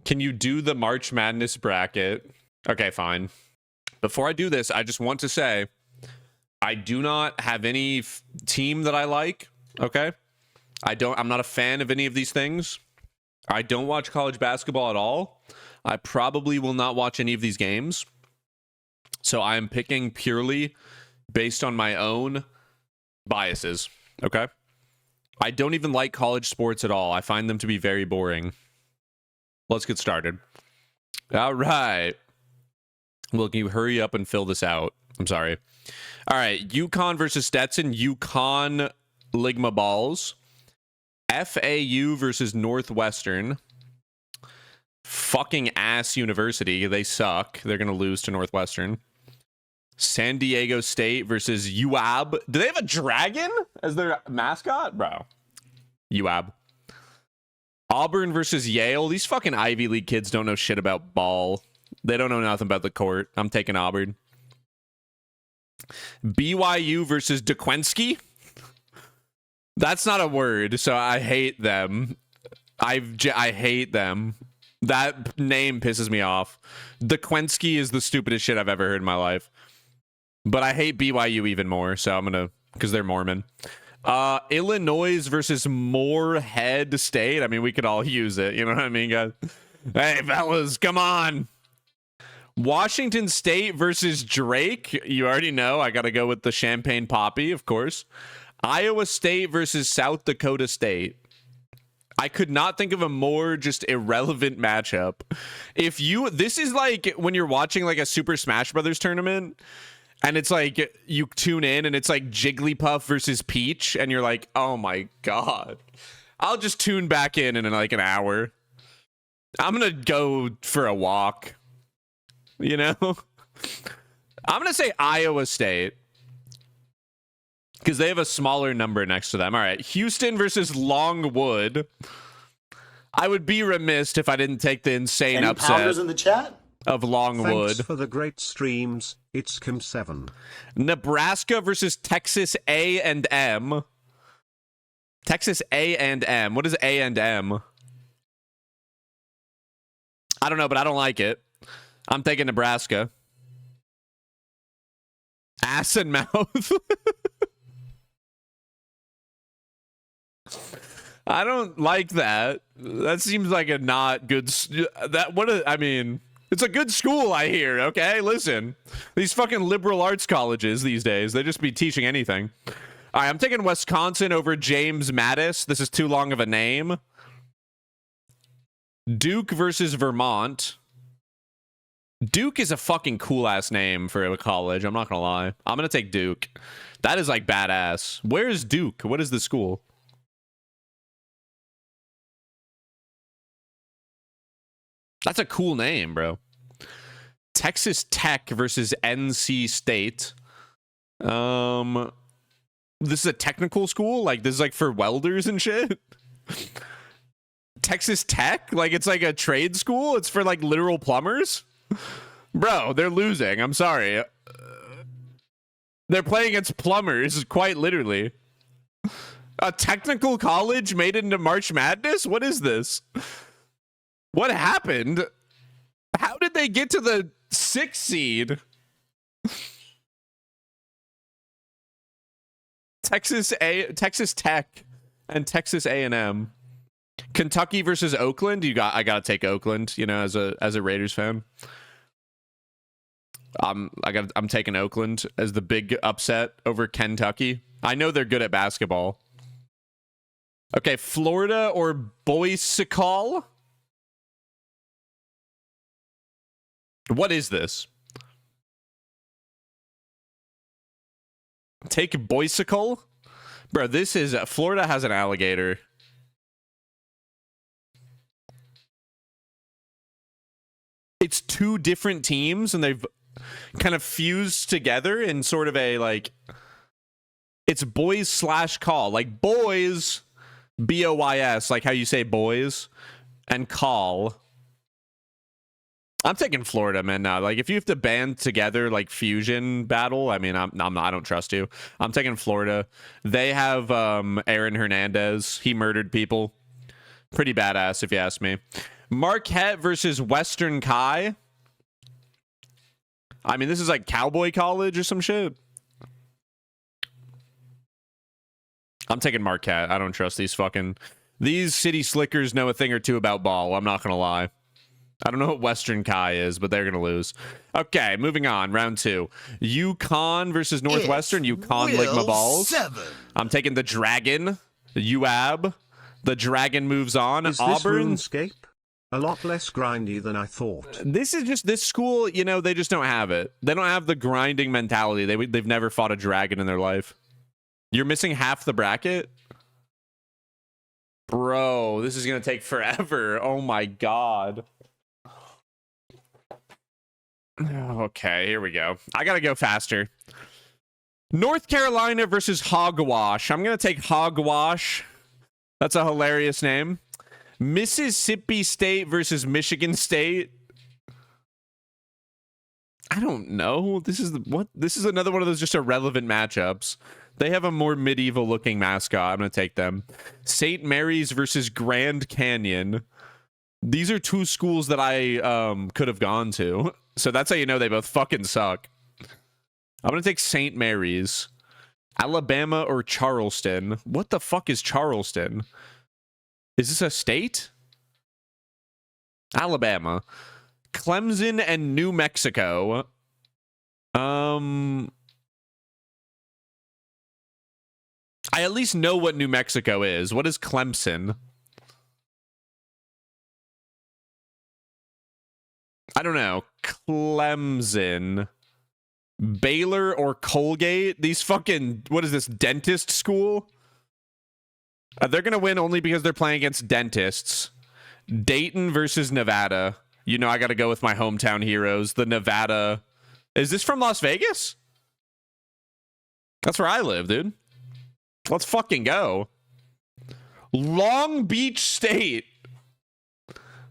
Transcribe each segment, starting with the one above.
Can you do the March Madness bracket? Okay, fine. Before I do this, I just want to say I do not have any team that I like, okay? I'm not a fan of any of these things. I don't watch college basketball at all. I probably will not watch any of these games. So I am picking purely based on my own biases, okay? I don't even like college sports at all. I find them to be very boring. Let's get started. All right. Well, can you hurry up and fill this out? I'm sorry. All right. UConn versus Stetson. UConn Ligma balls. FAU versus Northwestern. Fucking ass university. They suck. They're going to lose to Northwestern. San Diego State versus UAB. Do they have a dragon as their mascot? Bro. UAB. Auburn versus Yale. These fucking Ivy League kids don't know shit about ball. They don't know nothing about the court. I'm taking Auburn. BYU versus DeQuensky. That's not a word, so I hate them. I hate them. That name pisses me off. DeQuensky is the stupidest shit I've ever heard in my life. But I hate BYU even more, so I'm gonna, because they're Mormon. Illinois versus Moorhead State. I mean, we could all use it. You know what I mean, guys? Hey, fellas, come on. Washington State versus Drake. You already know. I got to go with the Champagne Poppy, of course. Iowa State versus South Dakota State. I could not think of a more just irrelevant matchup. This is like when you're watching like a Super Smash Brothers tournament, and it's like you tune in and it's like Jigglypuff versus Peach, and you're like, oh my god. I'll just tune back in like an hour. I'm gonna go for a walk. You know? I'm gonna say Iowa State, because they have a smaller number next to them. All right, Houston versus Longwood. I would be remiss if I didn't take the insane Any upset pounders in the chat? of Longwood. Thanks for the great streams. It's Kim7. Nebraska versus Texas A&M. Texas A&M. What is A&M? I don't know, but I don't like it. I'm taking Nebraska. Ass and mouth. I don't like that. That seems like a not good. I mean, it's a good school, I hear. Okay, listen, these fucking liberal arts colleges these days, they just be teaching anything. All right, I'm taking Wisconsin over James Mattis. This is too long of a name. Duke versus Vermont. Duke is a fucking cool ass name for a college. I'm not gonna lie. I'm gonna take Duke. That is like badass. Where is Duke? What is the school? That's a cool name, bro. Texas Tech versus NC State. This is a technical school? Like, this is like for welders and shit? Texas Tech? Like, it's like a trade school? It's for like literal plumbers? Bro, they're losing. I'm sorry. They're playing against plumbers, quite literally. A technical college made it into March Madness? What is this? What happened? How did they get to the 6th seed? Texas Tech and Texas A&M. Kentucky versus Oakland. I gotta take Oakland, you know, as a Raiders fan. I'm taking Oakland as the big upset over Kentucky. I know they're good at basketball. Okay, Florida or Boise-Call? What is this? Take Boise-Call? Bro, this is Florida has an alligator. It's two different teams and they've kind of fused together in sort of a like, it's boys/call, like boys, B-O-Y-S, like how you say boys, and call. I'm taking Florida, man. Now, like if you have to band together like fusion battle, I mean, I don't trust you. I'm taking Florida. They have Aaron Hernandez. He murdered people. Pretty badass, if you ask me. Marquette versus Western Kai. I mean, this is like Cowboy College or some shit. I'm taking Marquette. I don't trust these city slickers know a thing or two about ball. I'm not going to lie. I don't know what Western Kai is, but they're going to lose. Okay, moving on. Round 2. UConn versus Northwestern. UConn like my balls. 7. I'm taking the Dragon. UAB. The Dragon moves on. Is Auburn. this RuneScape? A lot less grindy than I thought. This is just this school, you know, they just don't have it. They don't have the grinding mentality. They've never fought a dragon in their life. You're missing half the bracket? Bro, this is going to take forever. Oh my god. Okay, here we go. I got to go faster. North Carolina versus Hogwash. I'm going to take Hogwash. That's a hilarious name. Mississippi State versus Michigan State. I don't know. This is another one of those just irrelevant matchups. They have a more medieval looking mascot. I'm going to take them. St. Mary's versus Grand Canyon. These are two schools that I could have gone to. So that's how you know they both fucking suck. I'm going to take St. Mary's. Alabama or Charleston. What the fuck is Charleston? Is this a state? Alabama. Clemson and New Mexico. I at least know what New Mexico is. What is Clemson? I don't know. Clemson. Baylor or Colgate? These fucking, what is this, dentist school? They're going to win only because they're playing against dentists. Dayton versus Nevada. You know I got to go with my hometown heroes. The Nevada. Is this from Las Vegas? That's where I live, dude. Let's fucking go. Long Beach State.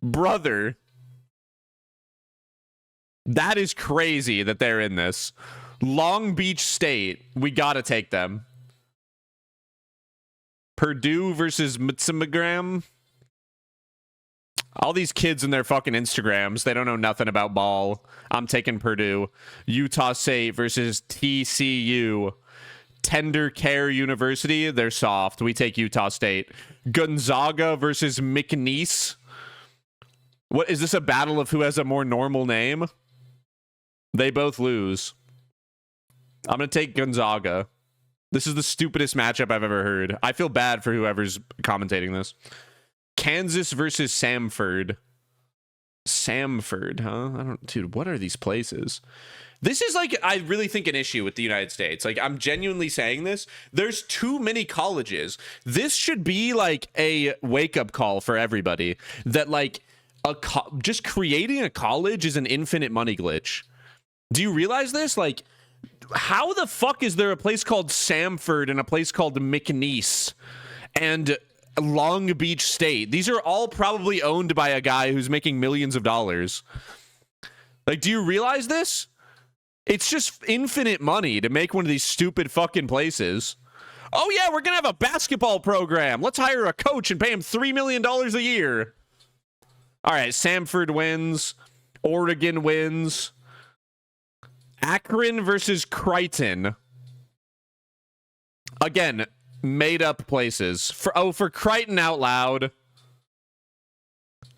Brother. That is crazy that they're in this. Long Beach State. We got to take them. Purdue versus Mitzimigram. All these kids and their fucking Instagrams, they don't know nothing about ball. I'm taking Purdue. Utah State versus TCU. Tender Care University, they're soft. We take Utah State. Gonzaga versus McNeese. What is this, a battle of who has a more normal name? They both lose. I'm going to take Gonzaga. This is the stupidest matchup I've ever heard. I feel bad for whoever's commentating this. Kansas versus Samford. Samford, huh? Dude, what are these places? This is like, I really think, an issue with the United States. Like, I'm genuinely saying this. There's too many colleges. This should be like a wake-up call for everybody. That like, just creating a college is an infinite money glitch. Do you realize this? Like, how the fuck is there a place called Samford and a place called McNeese and Long Beach State? These are all probably owned by a guy who's making millions of dollars. Like, do you realize this? It's just infinite money to make one of these stupid fucking places. Oh yeah, we're gonna have a basketball program. Let's hire a coach and pay him $3 million a year. All right, Samford wins. Oregon wins. Akron versus Crichton. Again, made up places. For Crichton out loud.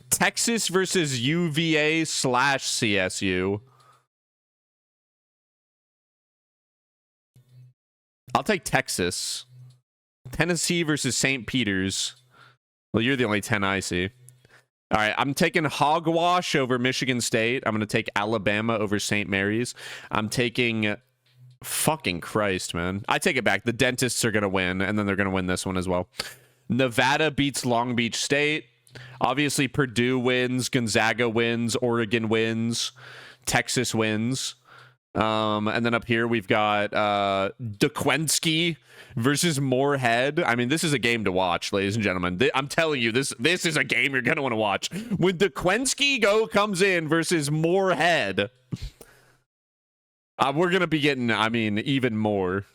Texas versus UVA/CSU. I'll take Texas. Tennessee versus St. Peter's. Well, you're the only 10 I see. All right, I'm taking Hogwash over Michigan State. I'm going to take Alabama over St. Mary's. I'm taking... Fucking Christ, man. I take it back. The dentists are going to win, and then they're going to win this one as well. Nevada beats Long Beach State. Obviously, Purdue wins. Gonzaga wins. Oregon wins. Texas wins. And then up here, we've got DeQuensky versus Moorhead. I mean, this is a game to watch, ladies and gentlemen. I'm telling you, this is a game you're going to want to watch. When DeQuensky comes in versus Moorhead, we're going to be getting, I mean, even more.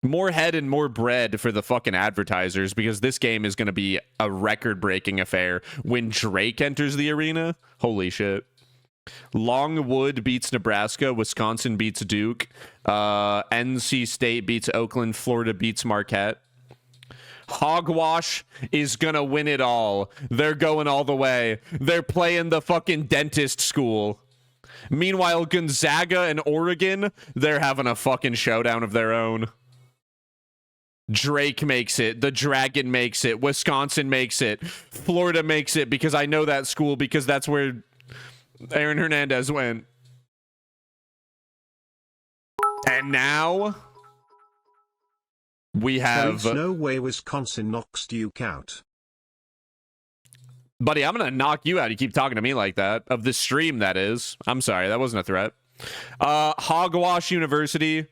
More head and more bread for the fucking advertisers, because this game is going to be a record-breaking affair when Drake enters the arena. Holy shit. Longwood beats Nebraska. Wisconsin beats Duke. NC State beats Oakland. Florida beats Marquette. Hogwash is going to win it all. They're going all the way. They're playing the fucking dentist school. Meanwhile, Gonzaga and Oregon, they're having a fucking showdown of their own. Drake makes it. The Dragon makes it. Wisconsin makes it. Florida makes it, because I know that school, because that's where Aaron Hernandez went. And now we have... There is no way Wisconsin knocks Duke out. Buddy, I'm going to knock you out. You keep talking to me like that. Of the stream, that is. I'm sorry. That wasn't a threat. Hogwash University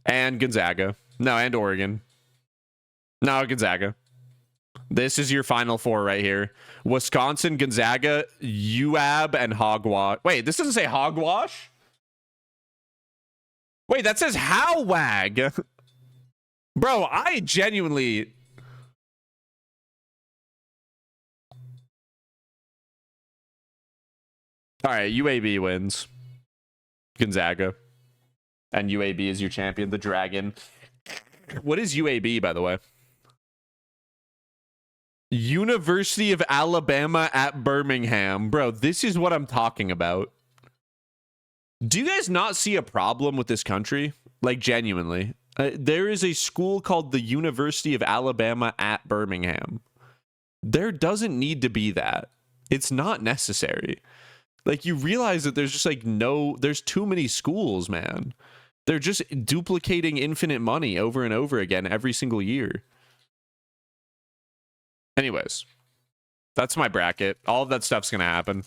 and Gonzaga. No, and Oregon. No, Gonzaga. This is your final four right here. Wisconsin, Gonzaga, UAB, and Hogwash. Wait, this doesn't say Hogwash? Wait, that says Howwag. Bro, I genuinely... All right, UAB wins. Gonzaga. And UAB is your champion, the Dragon. What is UAB, by the way? University of Alabama at Birmingham. Bro, this is what I'm talking about. Do you guys not see a problem with this country? Like, genuinely. There is a school called the University of Alabama at Birmingham. There doesn't need to be that. It's not necessary. Like, you realize that there's just like there's too many schools, man. They're just duplicating infinite money over and over again every single year. Anyways, that's my bracket. All of that stuff's going to happen.